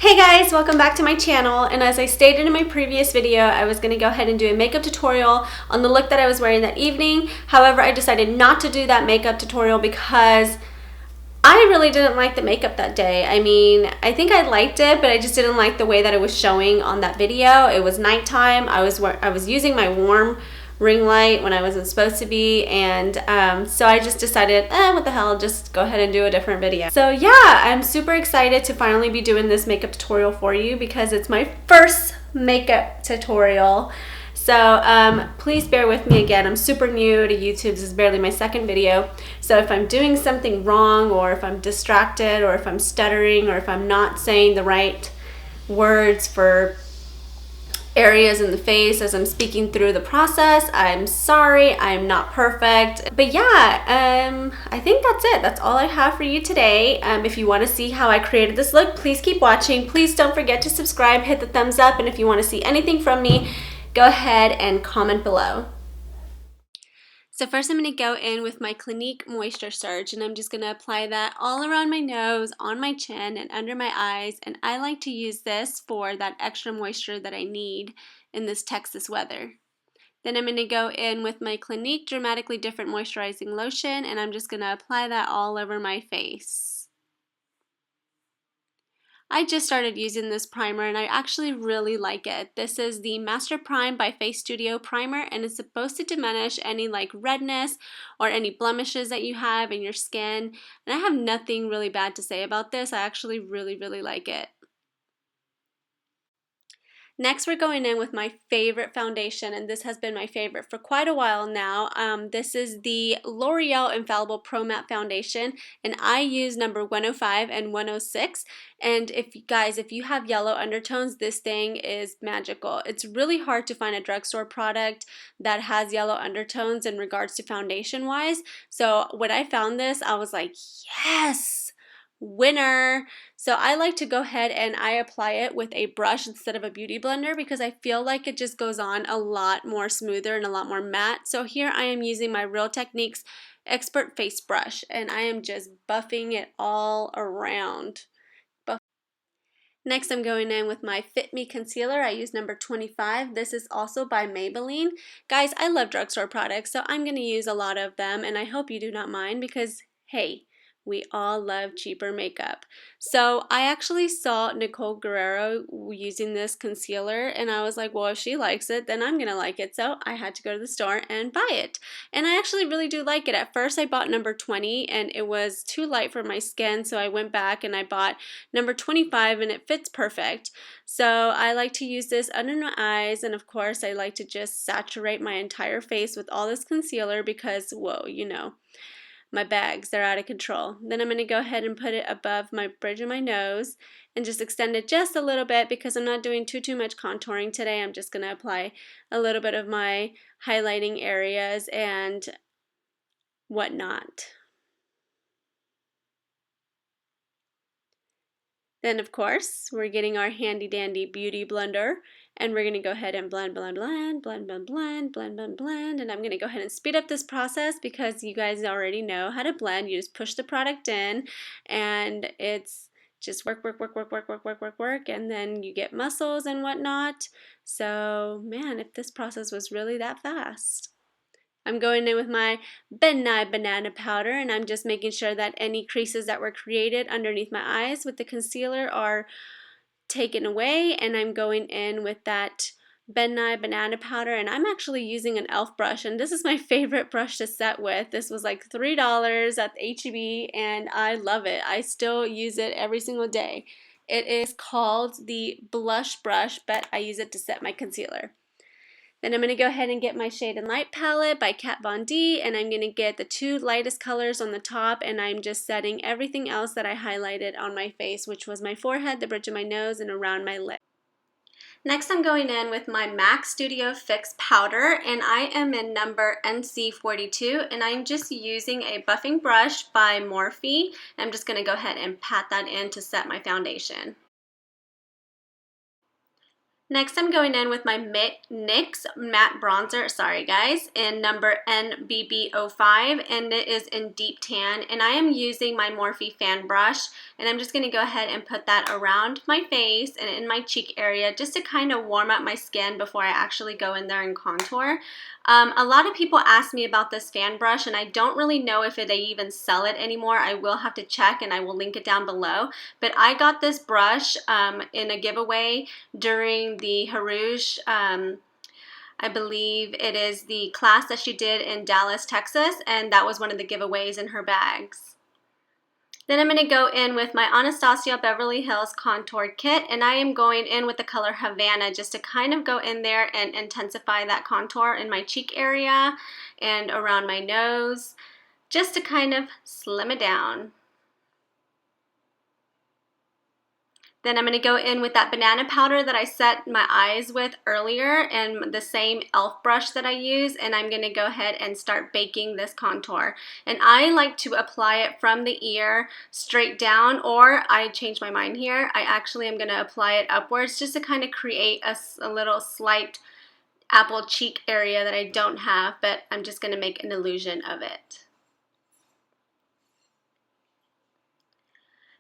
Hey guys, welcome back to my channel, and as I stated in my previous video, I was going to go ahead and do a makeup tutorial on the look that I was wearing that evening. However, I decided not to do that makeup tutorial because I really didn't like the makeup that day. I mean, I think I liked it, but I just didn't like the way that it was showing on that video. It was nighttime. I was using my warm ring light when I wasn't supposed to be, and so I just decided, what the hell, just go ahead and do a different video. So yeah, I'm super excited to finally be doing this makeup tutorial for you because it's my first makeup tutorial. So please bear with me again. I'm super new to YouTube. This is barely my second video. So if I'm doing something wrong, or if I'm distracted, or if I'm stuttering, or if I'm not saying the right words for areas in the face as I'm speaking through the process, I'm sorry. I'm not perfect. But yeah, I think that's it. That's all I have for you today. If you want to see how I created this look, please keep watching. Please don't forget to subscribe, hit the thumbs up, and if you want to see anything from me, go ahead and comment below. So first I'm going to go in with my Clinique Moisture Surge, and I'm just going to apply that all around my nose, on my chin, and under my eyes. And I like to use this for that extra moisture that I need in this Texas weather. Then I'm going to go in with my Clinique Dramatically Different Moisturizing Lotion, and I'm just going to apply that all over my face. I just started using this primer and I actually really like it. This is the Master Prime by Face Studio Primer, and it's supposed to diminish any like redness or any blemishes that you have in your skin. And I have nothing really bad to say about this. I actually really like it. Next, we're going in with my favorite foundation, and this has been my favorite for quite a while now. This is the L'Oreal Infallible Pro Matte Foundation, and I use number 105 and 106. And if you have yellow undertones, this thing is magical. It's really hard to find a drugstore product that has yellow undertones in regards to foundation wise. So when I found this, I was like, yes! Winner. So I like to go ahead and I apply it with a brush instead of a beauty blender because I feel like it just goes on a lot more smoother and a lot more matte. So here I am using my Real Techniques Expert Face Brush, and I am just buffing it all around. Next, I'm going in with my Fit Me Concealer. I use number 25. This is also by Maybelline. Guys, I love drugstore products, so I'm going to use a lot of them, and I hope you do not mind because, hey, we all love cheaper makeup. So I actually saw Nicole Guerrero using this concealer, and I was like, well, if she likes it, then I'm going to like it. So I had to go to the store and buy it. And I actually really do like it. At first, I bought number 20, and it was too light for my skin, so I went back and I bought number 25, and it fits perfect. So I like to use this under my eyes, and of course, I like to just saturate my entire face with all this concealer because, whoa, you know, my bags, they're out of control. Then I'm going to go ahead and put it above my bridge of my nose and just extend it just a little bit because I'm not doing too much contouring today. I'm just going to apply a little bit of my highlighting areas and whatnot. Then, of course, we're getting our handy dandy beauty blender, and we're going to go ahead and blend, and I'm going to go ahead and speed up this process because you guys already know how to blend. You just push the product in, and it's just work, and then you get muscles and whatnot. So, man, if this process was really that fast. I'm going in with my Bitten banana powder, and I'm just making sure that any creases that were created underneath my eyes with the concealer are taken away, and I'm going in with that Bitten banana powder, and I'm actually using an e.l.f. brush, and this is my favorite brush to set with. This was like $3 at the H-E-B, and I love it. I still use it every single day. It is called the Blush Brush, but I use it to set my concealer. Then I'm going to go ahead and get my Shade and Light palette by Kat Von D, and I'm going to get the two lightest colors on the top, and I'm just setting everything else that I highlighted on my face, which was my forehead, the bridge of my nose, and around my lip. Next, I'm going in with my MAC Studio Fix powder, and I am in number NC42, and I'm just using a buffing brush by Morphe. I'm just going to go ahead and pat that in to set my foundation. Next, I'm going in with my NYX Matte Bronzer, sorry guys, in number NBB05, and it is in Deep Tan. And I am using my Morphe fan brush, and I'm just going to go ahead and put that around my face and in my cheek area just to kind of warm up my skin before I actually go in there and contour. A lot of people ask me about this fan brush, and I don't really know if they even sell it anymore. I will have to check, and I will link it down below. But I got this brush in a giveaway during the Harouge, I believe it is the class that she did in Dallas, Texas, and that was one of the giveaways in her bags. Then I'm going to go in with my Anastasia Beverly Hills Contour Kit, and I am going in with the color Havana just to kind of go in there and intensify that contour in my cheek area and around my nose, just to kind of slim it down. Then I'm going to go in with that banana powder that I set my eyes with earlier and the same e.l.f. brush that I use, and I'm going to go ahead and start baking this contour. And I like to apply it from the ear straight down, or I changed my mind here. I actually am going to apply it upwards just to kind of create a little slight apple cheek area that I don't have, but I'm just going to make an illusion of it.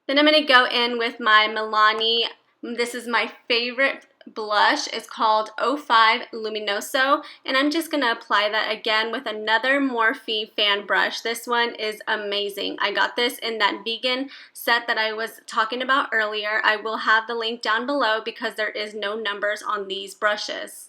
Then I'm going to go in with my Milani, this is my favorite blush, it's called 05 Luminoso, and I'm just going to apply that again with another Morphe fan brush. This one is amazing. I got this in that vegan set that I was talking about earlier. I will have the link down below because there is no numbers on these brushes.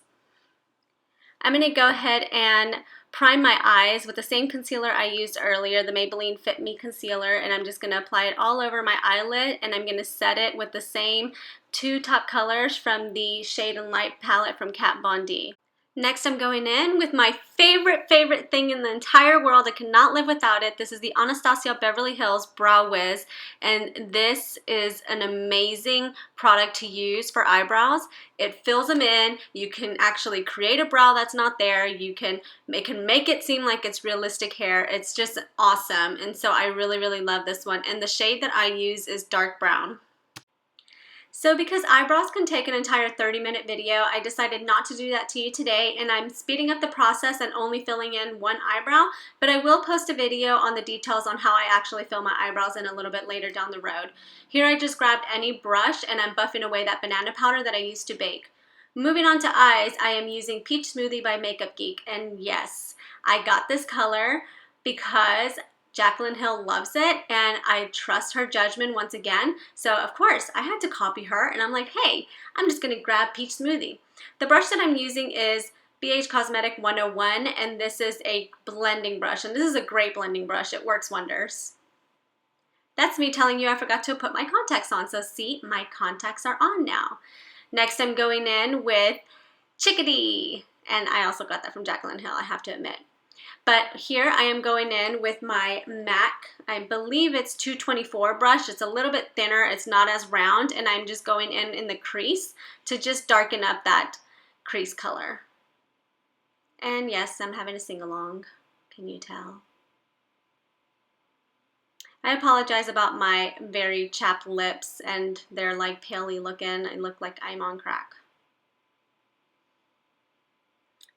I'm going to go ahead and prime my eyes with the same concealer I used earlier, the Maybelline Fit Me Concealer, and I'm just going to apply it all over my eyelid, and I'm going to set it with the same two top colors from the Shade and Light palette from Kat Von D. Next, I'm going in with my favorite thing in the entire world. I cannot live without it. This is the Anastasia Beverly Hills Brow Wiz, and this is an amazing product to use for eyebrows. It fills them in. You can actually create a brow that's not there. You can make it seem like it's realistic hair. It's just awesome, and so I really love this one. And the shade that I use is dark brown. So because eyebrows can take an entire 30-minute video, I decided not to do that to you today, and I'm speeding up the process and only filling in one eyebrow, but I will post a video on the details on how I actually fill my eyebrows in a little bit later down the road. Here I just grabbed any brush and I'm buffing away that banana powder that I used to bake. Moving on to eyes, I am using Peach Smoothie by Makeup Geek, and yes, I got this color because Jaclyn Hill loves it, and I trust her judgment once again. So of course I had to copy her, and I'm like, hey, I'm just gonna grab Peach Smoothie. The brush that I'm using is BH Cosmetic 101, and this is a blending brush, and this is a great blending brush. It works wonders. That's me telling you I forgot to put my contacts on, so see, my contacts are on now. Next, I'm going in with Chickadee, and I also got that from Jaclyn Hill, I have to admit. But here I am going in with my MAC, I believe it's 224 brush. It's a little bit thinner, it's not as round, and I'm just going in the crease to just darken up that crease color. And yes, I'm having a sing-along, can you tell? I apologize about my very chapped lips, and they're like paley looking. I look like I'm on crack.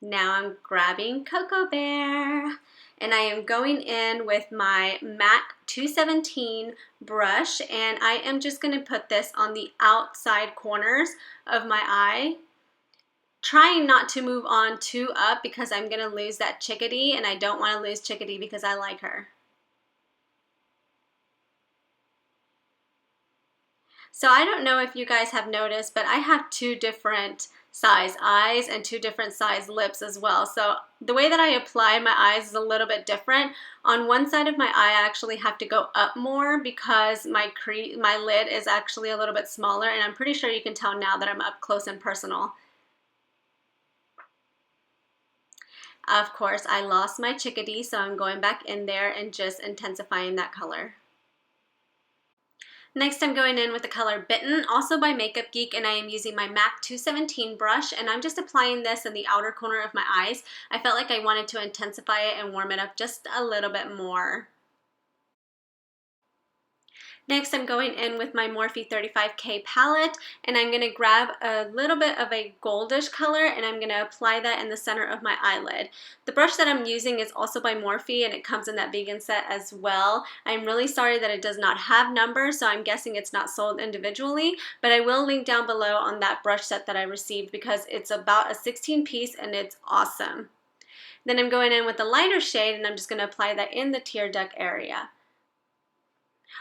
Now I'm grabbing Cocoa Bear, and I am going in with my MAC 217 brush, and I am just going to put this on the outside corners of my eye, trying not to move on too up because I'm going to lose that Chickadee, and I don't want to lose Chickadee because I like her. So I don't know if you guys have noticed, but I have two different size eyes and two different size lips as well. So the way that I apply my eyes is a little bit different. On one side of my eye, I actually have to go up more because my lid is actually a little bit smaller, and I'm pretty sure you can tell now that I'm up close and personal. Of course, I lost my Chickadee, so I'm going back in there and just intensifying that color. Next, I'm going in with the color Bitten, also by Makeup Geek, and I am using my MAC 217 brush, and I'm just applying this in the outer corner of my eyes. I felt like I wanted to intensify it and warm it up just a little bit more. Next, I'm going in with my Morphe 35K palette, and I'm going to grab a little bit of a goldish color, and I'm going to apply that in the center of my eyelid. The brush that I'm using is also by Morphe, and it comes in that vegan set as well. I'm really sorry that it does not have numbers, so I'm guessing it's not sold individually, but I will link down below on that brush set that I received because it's about a 16 piece and it's awesome. Then I'm going in with a lighter shade, and I'm just going to apply that in the tear duct area.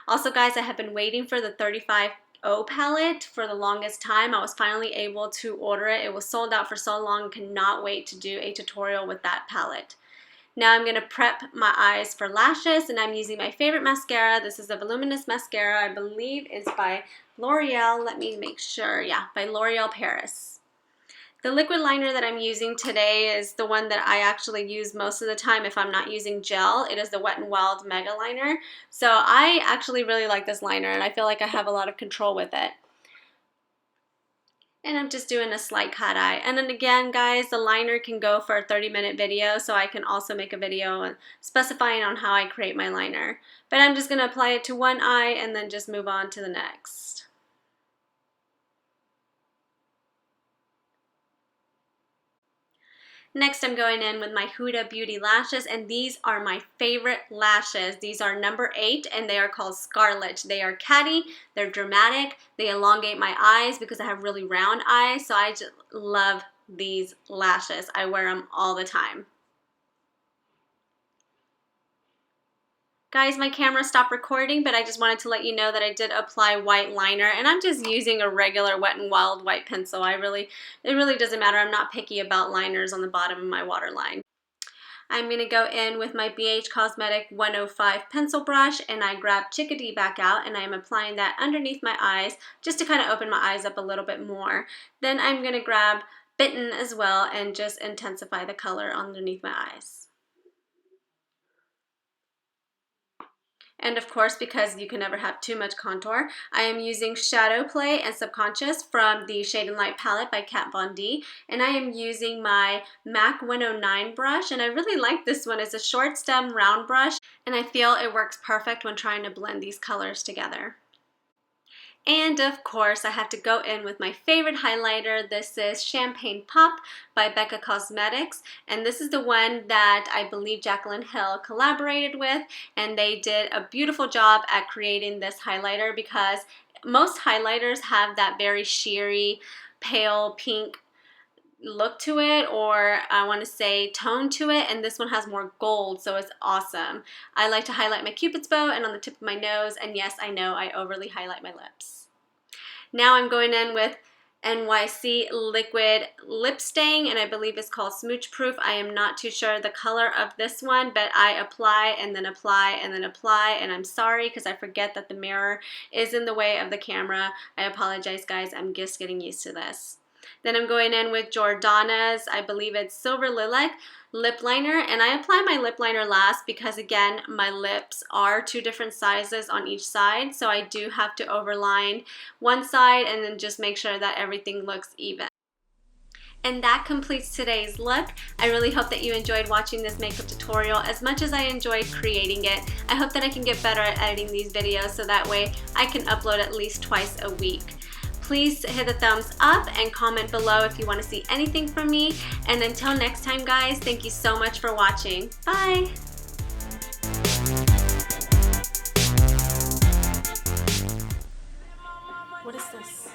Also, guys, I have been waiting for the 35O palette for the longest time. I was finally able to order it. It was sold out for so long. Cannot wait to do a tutorial with that palette. Now I'm going to prep my eyes for lashes, and I'm using my favorite mascara. This is a voluminous mascara. I believe is by L'Oreal. Let me make sure. Yeah, by L'Oreal Paris. The liquid liner that I'm using today is the one that I actually use most of the time if I'm not using gel. It is the Wet n Wild Mega Liner. So I actually really like this liner, and I feel like I have a lot of control with it. And I'm just doing a slight cat eye. And then again, guys, the liner can go for a 30-minute video, so I can also make a video specifying on how I create my liner. But I'm just going to apply it to one eye and then just move on to the next. Next, I'm going in with my Huda Beauty lashes, and these are my favorite lashes. These are number 8, and they are called Scarlett. They are catty, they're dramatic, they elongate my eyes because I have really round eyes, so I just love these lashes. I wear them all the time. Guys, my camera stopped recording, but I just wanted to let you know that I did apply white liner, and I'm just using a regular Wet n Wild white pencil. It really doesn't matter. I'm not picky about liners on the bottom of my waterline. I'm going to go in with my BH Cosmetic 105 pencil brush, and I grab Chickadee back out, and I'm applying that underneath my eyes just to kind of open my eyes up a little bit more. Then I'm going to grab Bitten as well and just intensify the color underneath my eyes. And of course, because you can never have too much contour, I am using Shadow Play and Subconscious from the Shade and Light palette by Kat Von D. And I am using my MAC 109 brush, and I really like this one. It's a short stem round brush, and I feel it works perfect when trying to blend these colors together. And of course, I have to go in with my favorite highlighter. This is Champagne Pop by Becca Cosmetics. And this is the one that I believe Jaclyn Hill collaborated with. And they did a beautiful job at creating this highlighter because most highlighters have that very sheery, pale pink look to it, or I want to say tone to it, and this one has more gold, so it's awesome. I like to highlight my cupid's bow and on the tip of my nose, and yes, I know I overly highlight my lips. Now I'm going in with NYC liquid lip stain, and I believe it's called Smooch Proof. I am not too sure the color of this one, but I apply and then apply and then apply, and I'm sorry because I forget that the mirror is in the way of the camera. I apologize, guys. I'm just getting used to this. Then I'm going in with Jordana's, I believe it's Silver Lilac lip liner, and I apply my lip liner last because, again, my lips are 2 different sizes on each side, so I do have to overline one side and then just make sure that everything looks even. And that completes today's look. I really hope that you enjoyed watching this makeup tutorial as much as I enjoyed creating it. I hope that I can get better at editing these videos so that way I can upload at least twice a week. Please hit the thumbs up and comment below if you want to see anything from me. And until next time, guys, thank you so much for watching. Bye! What is this?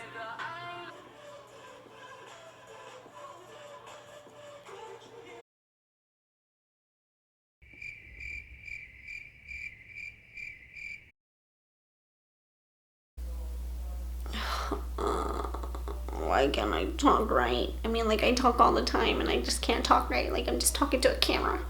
Why can't I talk right? I mean, like, I talk all the time and I just can't talk right. Like, I'm just talking to a camera.